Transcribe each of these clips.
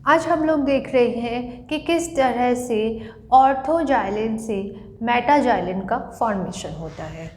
आज हम लोग देख रहे हैं कि किस तरह से ऑर्थोजाइलिन से मेटाजाइलिन का फॉर्मेशन होता है।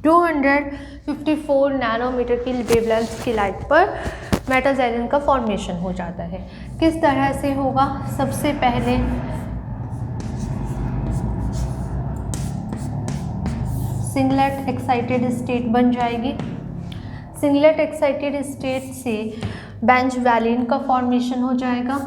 टू 254 नैनोमीटर की वेवलेंथ की लाइट पर मेटाजाइलिन का फॉर्मेशन हो जाता है। किस तरह से होगा? सबसे पहले सिंगलेट एक्साइटेड स्टेट बन जाएगी। सिंगलेट एक्साइटेड स्टेट से बेंजवैलिन का फॉर्मेशन हो जाएगा।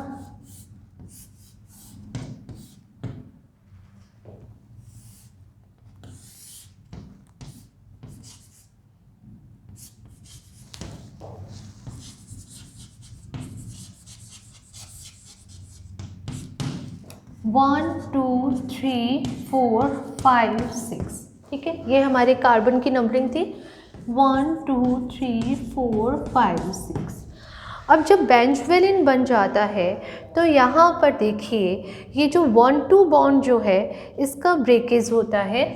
One, two, three, 4, 5, 6। ठीक है, ये हमारे कार्बन की नंबरिंग थी। 1, 2, 3, 4, 5, 6। अब जब बेंजवैलिन बन जाता है तो यहाँ पर देखिए ये जो 1-2 बॉन्ड जो है इसका ब्रेकेज होता है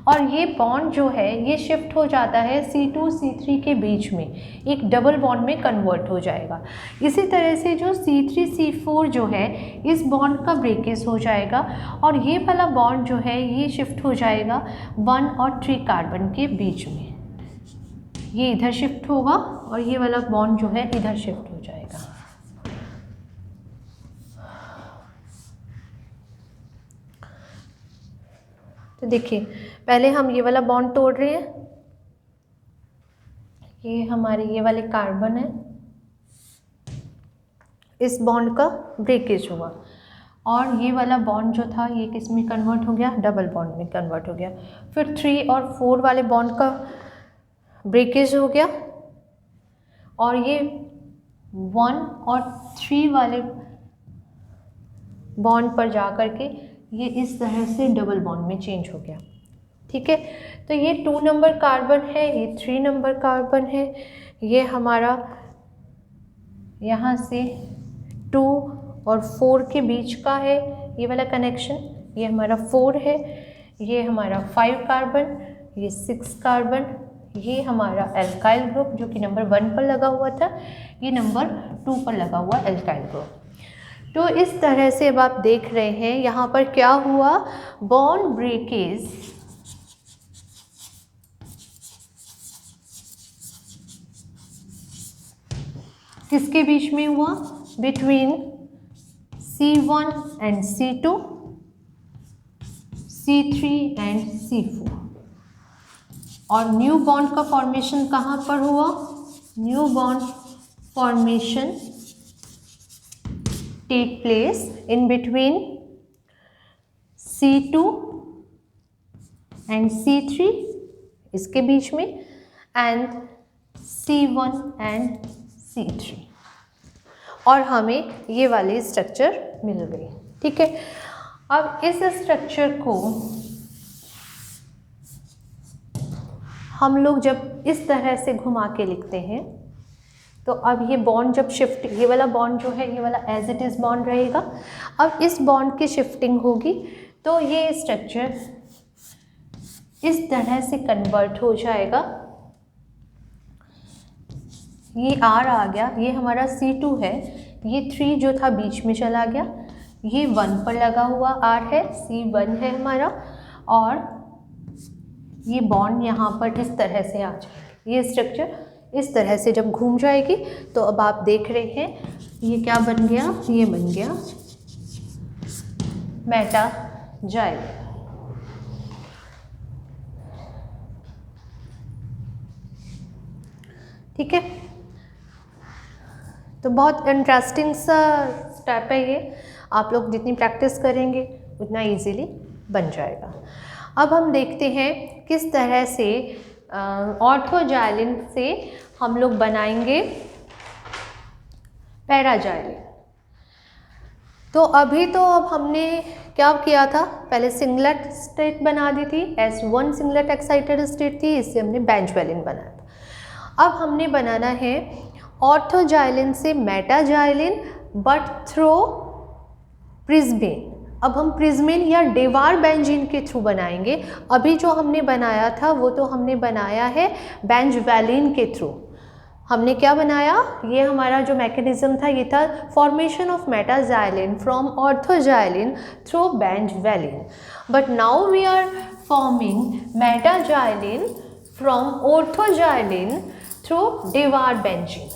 और ये बॉन्ड जो है ये शिफ्ट हो जाता है C2 C3 के बीच में, एक डबल बॉन्ड में कन्वर्ट हो जाएगा। इसी तरह से जो C3 C4 जो है इस बॉन्ड का ब्रेकेज हो जाएगा और ये वाला बॉन्ड जो है ये शिफ्ट हो जाएगा 1 और 3 कार्बन के बीच में। ये इधर शिफ्ट होगा और ये वाला बॉन्ड जो है इधर शिफ्ट हो जाएगा। तो देखिए पहले हम ये वाला बॉन्ड तोड़ रहे हैं। ये हमारे ये वाले कार्बन है, इस बॉन्ड का ब्रेकेज हुआ और ये वाला बॉन्ड जो था ये किस में कन्वर्ट हो गया? डबल बॉन्ड में कन्वर्ट हो गया। फिर 3 और 4 वाले बॉन्ड का ब्रेकेज हो गया और ये 1 और 3 वाले बॉन्ड पर जा कर के ये इस तरह से डबल बॉन्ड में चेंज हो गया। ठीक है, तो ये 2 नंबर कार्बन है, ये 3 नंबर कार्बन है, ये हमारा यहाँ से 2 और 4 के बीच का है ये वाला कनेक्शन, ये हमारा 4 है, ये हमारा 5 कार्बन, ये 6 कार्बन, ये हमारा एल्काइल ग्रुप जो कि नंबर 1 पर लगा हुआ था, ये नंबर 2 पर लगा हुआ एल्काइल ग्रुप। तो इस तरह से अब आप देख रहे हैं यहाँ पर क्या हुआ? बॉन्ड ब्रेकेज किसके बीच में हुआ? Between C1 and C2, C3 and C4। और न्यू बॉन्ड का फॉर्मेशन कहाँ पर हुआ? New bond formation take place in between C2 and C3 इसके बीच में एंड C1 एंड C3 और हमें ये वाली स्ट्रक्चर मिल गई। ठीक है, अब इस स्ट्रक्चर को हम लोग जब इस तरह से घुमा के लिखते हैं तो अब ये बॉन्ड जब शिफ्ट, ये वाला बॉन्ड जो है ये वाला एज इट इज़ बॉन्ड रहेगा। अब इस बॉन्ड की शिफ्टिंग होगी तो ये स्ट्रक्चर इस तरह से कन्वर्ट हो जाएगा। ये R आ गया, ये हमारा C2 है, ये 3 जो था बीच में चला गया, ये 1 पर लगा हुआ R है, C1 है हमारा और ये बॉन्ड यहाँ पर इस तरह से आ जाएगा। ये स्ट्रक्चर इस तरह से जब घूम जाएगी तो अब आप देख रहे हैं ये क्या बन गया? ये बन गया मेटाजाइलिन। ठीक है, तो बहुत इंटरेस्टिंग सा स्टेप है ये। आप लोग जितनी प्रैक्टिस करेंगे उतना इजीली बन जाएगा। अब हम देखते हैं किस तरह से ऑर्थोजाइलिन से हम लोग बनाएंगे पैराजाइलिन। तो अभी तो अब हमने क्या किया था, पहले सिंगलेट स्टेट बना दी थी, S1 सिंगलेट एक्साइटेड स्टेट थी, इससे हमने बेंजोइलिन बनाया था। अब हमने बनाना है ऑर्थोजाइलिन से मेटाजाइलिन बट थ्रू प्रिज्मीन। अब हम प्रिज्मीन या डेवार बेंजीन के थ्रू बनाएंगे। अभी जो हमने बनाया था वो तो हमने बनाया है बेंजोइलिन के थ्रू। हमने क्या बनाया, ये हमारा जो मैकेनिज्म था ये था formation of metaxylene from orthoxylene through benzvalene. But now we are forming metaxylene from orthoxylene through Dewar benzene.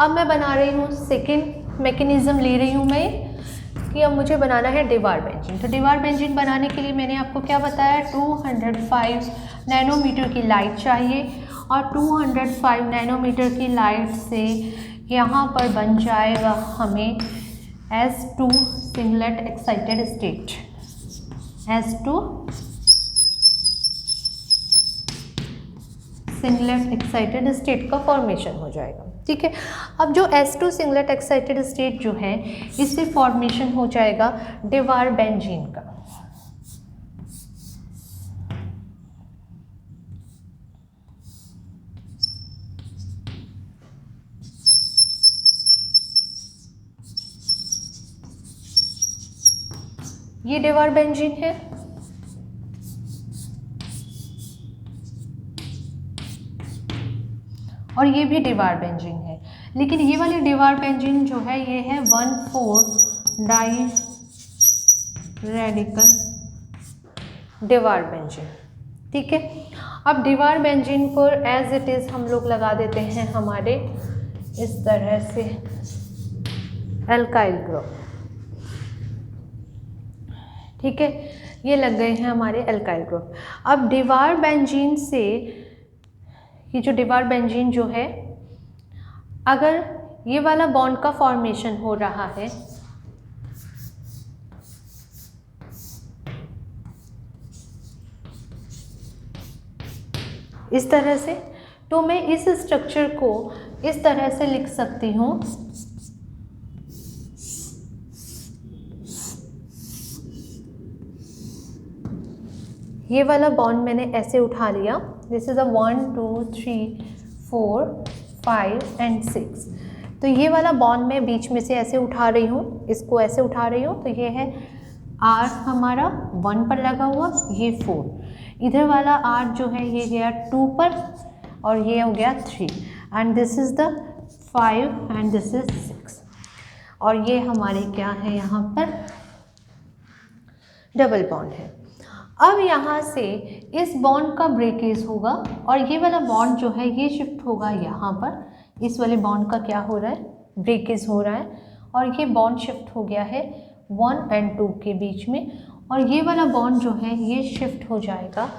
अब मैं बना रही हूँ सेकेंड मैकेनिज्म, ले रही हूँ मैं कि अब मुझे बनाना है डेवार बेंजीन। तो डेवार बेंजीन बनाने के लिए मैंने आपको क्या बताया, 205 नैनोमीटर की लाइट चाहिए और 205 नैनोमीटर की लाइट से यहाँ पर बन जाएगा हमें S2 singlet excited state. S2 singlet excited state का फॉर्मेशन हो जाएगा। ठीक है, अब जो S2 सिंगलेट एक्साइटेड स्टेट जो है इससे फॉर्मेशन हो जाएगा डेवार बेंजीन का। ये डेवार बेंजीन है और ये भी डेवार बेंजीन है, लेकिन ये वाली डेवार बेंजीन जो है ये है 1,4 डाई रेडिकल डेवार बेंजीन। ठीक है, अब डेवार बेंजीन पर एज इट इज़ हम लोग लगा देते हैं हमारे इस तरह से एल्काइल ग्रुप। ठीक है, ये लग गए हैं हमारे एल्काइल ग्रुप। अब डेवार बेंजीन से ये जो डेवार बेंजीन जो है, अगर ये वाला बॉन्ड का फॉर्मेशन हो रहा है इस तरह से, तो मैं इस स्ट्रक्चर को इस तरह से लिख सकती हूँ, ये वाला बॉन्ड मैंने ऐसे उठा लिया, दिस इज़ अ 1 2 3 4 5 एंड 6। तो ये वाला बॉन्ड मैं बीच में से ऐसे उठा रही हूँ, इसको ऐसे उठा रही हूँ, तो ये है R हमारा 1 पर लगा हुआ, ये 4, इधर वाला R जो है ये गया 2 पर और ये हो गया 3 and this is the 5 and this is 6 और ये हमारे क्या है यहाँ पर डबल बॉन्ड है। अब यहाँ से इस बॉन्ड का ब्रेकेज होगा और ये वाला बॉन्ड जो है ये शिफ्ट होगा यहाँ पर, इस वाले बॉन्ड का क्या हो रहा है, ब्रेकेज हो रहा है और ये बॉन्ड शिफ्ट हो गया है 1 एंड 2 के बीच में और ये वाला बॉन्ड जो है ये शिफ्ट हो जाएगा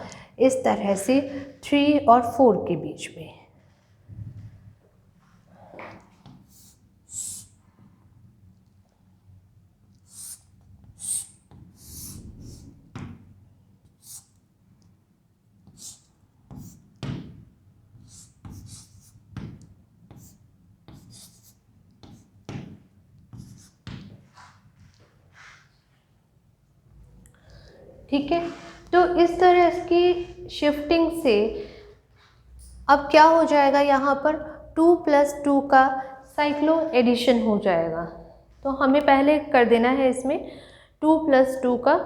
इस तरह से 3 और 4 के बीच में। ठीक है, तो इस तरह की शिफ्टिंग से अब क्या हो जाएगा, यहाँ पर 2 + 2 का साइक्लो एडिशन हो जाएगा। तो हमें पहले कर देना है इसमें 2 + 2 का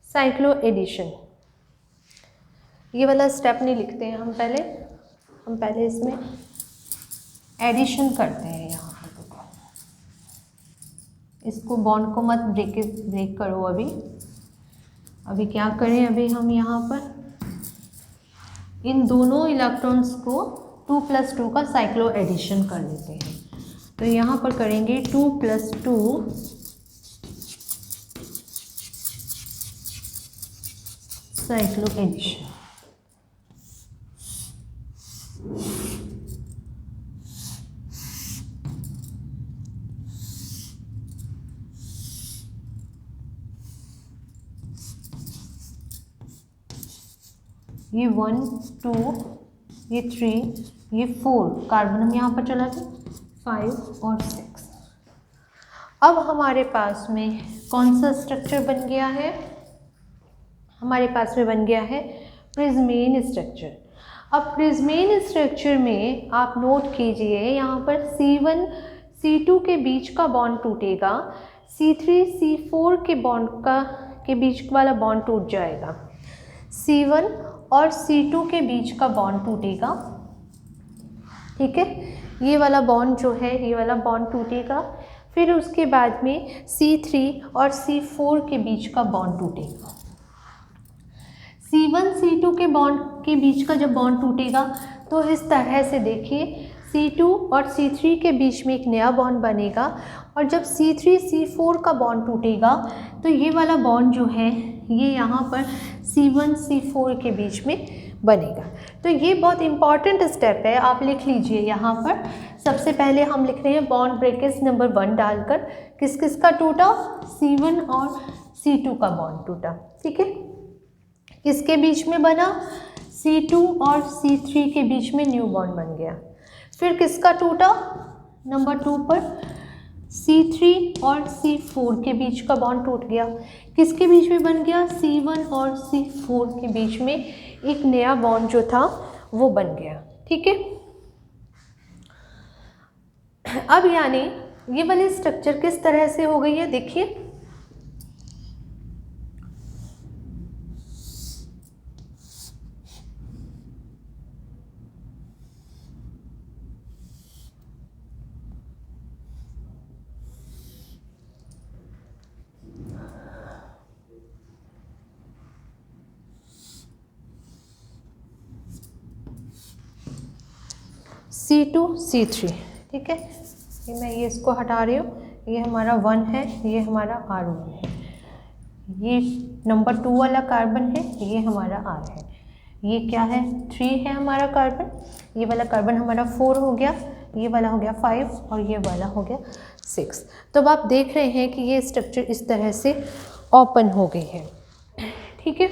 साइक्लो एडिशन। ये वाला स्टेप नहीं लिखते हैं हम पहले इसमें एडिशन करते हैं। यहाँ पर इसको बॉन्ड को मत ब्रेक करो अभी क्या करें, अभी हम यहाँ पर इन दोनों इलेक्ट्रॉन्स को 2 + 2 का साइक्लो एडिशन कर लेते हैं। तो यहाँ पर करेंगे 2 + 2 साइक्लो एडिशन। ये 1 2 ये 3 ये 4 कार्बन हम यहाँ पर चला गए, 5 और 6। अब हमारे पास में कौन सा स्ट्रक्चर बन गया है? हमारे पास में बन गया है प्रिज्मीन स्ट्रक्चर। अब प्रिज्मीन स्ट्रक्चर में आप नोट कीजिए, यहाँ पर C1 C2 के बीच का बॉन्ड टूटेगा, C3 C4 के बीच वाला बॉन्ड टूट जाएगा, C1 और C2 के बीच का बॉन्ड टूटेगा। ठीक है, ये वाला बॉन्ड जो है, ये वाला बॉन्ड टूटेगा। फिर उसके बाद में C3 और C4 के बीच का बॉन्ड टूटेगा। C1 C2 के बॉन्ड के बीच का जब बॉन्ड टूटेगा तो इस तरह से देखिए, C2 और C3 के बीच में एक नया बॉन्ड बनेगा, और जब C3 C4 का बॉन्ड टूटेगा तो ये वाला बॉन्ड जो है ये यहाँ पर C1 C4 के बीच में बनेगा। तो ये बहुत इंपॉर्टेंट स्टेप है, आप लिख लीजिए यहाँ पर। सबसे पहले हम लिख रहे हैं बॉन्ड ब्रेकेज नंबर 1 डालकर, किस किस का टूटा? C1 और C2 का बॉन्ड टूटा। ठीक है, किसके बीच में बना? C2 और C3 के बीच में न्यू बॉन्ड बन गया। फिर किसका टूटा? नंबर 2 पर C3 और C4 के बीच का बॉन्ड टूट गया। किसके बीच में बन गया? C1 और C4 के बीच में एक नया बॉन्ड जो था वो बन गया। ठीक है, अब यानी ये वाली स्ट्रक्चर किस तरह से हो गई है, देखिए। C2 C3, ठीक है, ये मैं इसको हटा रही हूँ, ये हमारा 1 है, ये हमारा R1 है, ये नंबर 2 वाला कार्बन है, ये हमारा R है, ये क्या है? 3 है हमारा कार्बन, ये वाला कार्बन हमारा 4 हो गया, ये वाला हो गया 5 और ये वाला हो गया 6। तो अब आप देख रहे हैं कि ये स्ट्रक्चर इस तरह से ओपन हो गई है। ठीक है,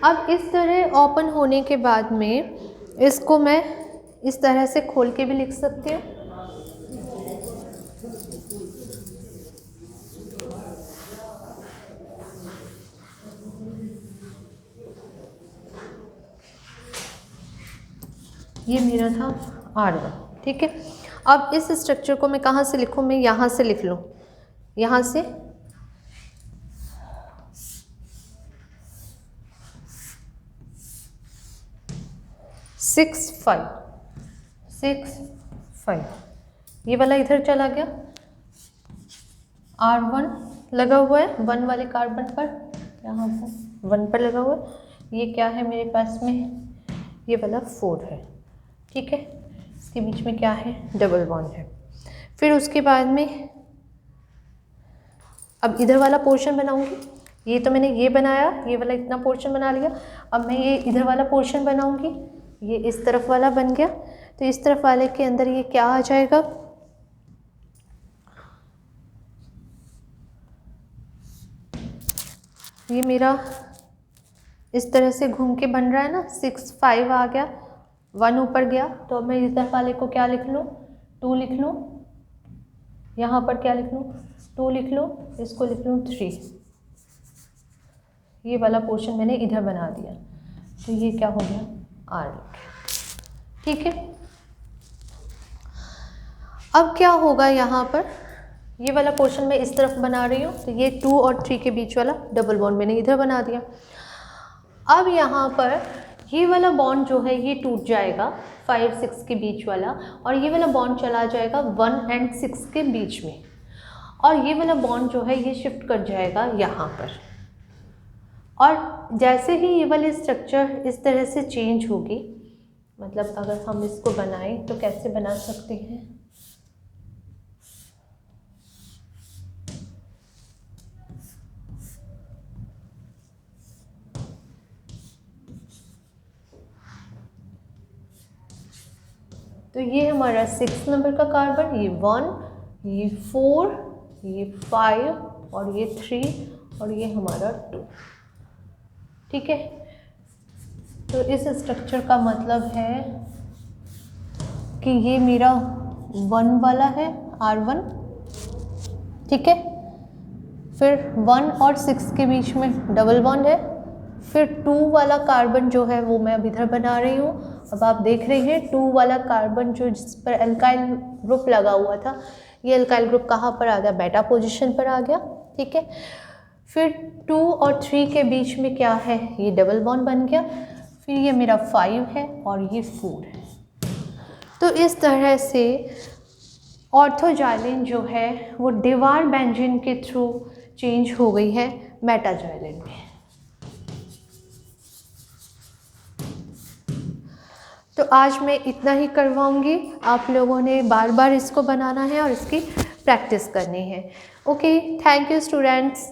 अब इस तरह ओपन होने के बाद में इसको मैं इस तरह से खोल के भी लिख सकती हूँ। ये मेरा था R1। ठीक है, अब इस स्ट्रक्चर को मैं कहाँ से लिखूँ? मैं यहाँ से लिख लूँ, यहाँ से सिक्स फाइव, ये वाला इधर चला गया, R1 लगा हुआ है 1 वाले कार्बन पर, यहाँ पर 1 पर लगा हुआ है। ये क्या है मेरे पास में? ये वाला 4 है। ठीक है, इसके बीच में क्या है? डबल बॉन्ड है। फिर उसके बाद में अब इधर वाला पोर्शन बनाऊंगी। ये तो मैंने ये बनाया, ये वाला इतना पोर्शन बना लिया। अब मैं ये इधर वाला पोर्शन बनाऊंगी, ये इस तरफ वाला बन गया। तो इस तरफ वाले के अंदर ये क्या आ जाएगा? ये मेरा इस तरह से घूम के बन रहा है ना, 6 5 आ गया, 1 ऊपर गया। तो अब मैं इस तरफ वाले को क्या लिख लूँ? 2 लिख लूँ। यहाँ पर क्या लिख लूँ? 2 लिख लूँ। इसको लिख लूँ 3। ये वाला पोर्शन मैंने इधर बना दिया, तो ये क्या हो गया? R। ठीक है, अब क्या होगा यहाँ पर? ये वाला पोर्शन मैं इस तरफ बना रही हूँ, तो ये 2 और 3 के बीच वाला डबल बॉन्ड मैंने इधर बना दिया। अब यहाँ पर ये वाला बॉन्ड जो है ये टूट जाएगा 5 6 के बीच वाला, और ये वाला बॉन्ड चला जाएगा 1 और 6 के बीच में, और ये वाला बॉन्ड जो है ये शिफ्ट कर जाएगा यहाँ पर। और जैसे ही ये वाली स्ट्रक्चर इस तरह से चेंज होगी, मतलब अगर हम इसको बनाएं तो कैसे बना सकते हैं? तो ये हमारा 6 नंबर का कार्बन, ये 1, ये 4, ये 5 और ये 3 और ये हमारा 2। ठीक है, तो इस स्ट्रक्चर का मतलब है कि ये मेरा 1 वाला है R1, ठीक है। फिर 1 और 6 के बीच में डबल बॉन्ड है। फिर 2 वाला कार्बन जो है वो मैं अब इधर बना रही हूँ। अब आप देख रहे हैं 2 वाला कार्बन जो जिस पर एल्काइल ग्रुप लगा हुआ था, ये एल्काइल ग्रुप कहाँ पर आ गया, बेटा पोजीशन पर आ गया, ठीक है। फिर 2 और 3 के बीच में क्या है, ये डबल बॉन्ड बन गया। फिर ये मेरा 5 है और ये 4 है। तो इस तरह से ऑर्थोजाइलिन जो है वो डिवार बेंजीन के थ्रू चेंज हो गई है मेटाजाइलिन में। तो आज मैं इतना ही करवाऊंगी, आप लोगों ने बार बार इसको बनाना है और इसकी प्रैक्टिस करनी है। Okay, thank you students.